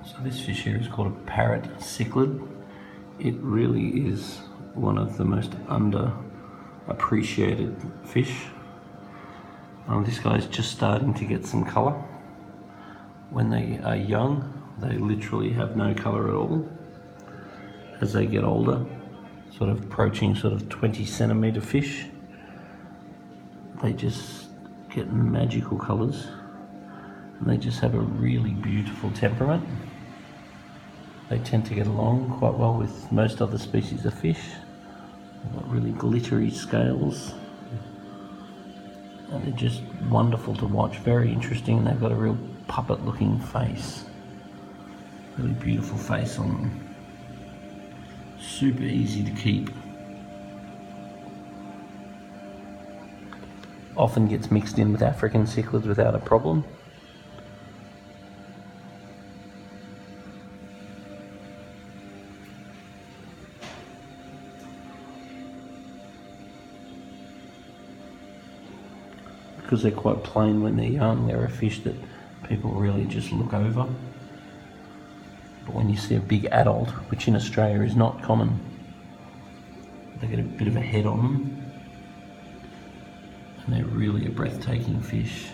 So this fish here is called a Parrot Cichlid. It really is one of the most underappreciated fish. This guy's just starting to get some colour. When they are young, they literally have no colour at all. As they get older, sort of approaching sort of 20 centimetre fish, they just get magical colours, and they just have a really beautiful temperament. They tend to get along quite well with most other species of fish. They've got really glittery scales, and they're just wonderful to watch, very interesting, and they've got a real puppet looking face. Really beautiful face on them. Super easy to keep. Often gets mixed in with African cichlids without a problem. Because they're quite plain when they're young, they're a fish that people really just look over. But when you see a big adult, which in Australia is not common, they get a bit of a head on them, and they're really a breathtaking fish.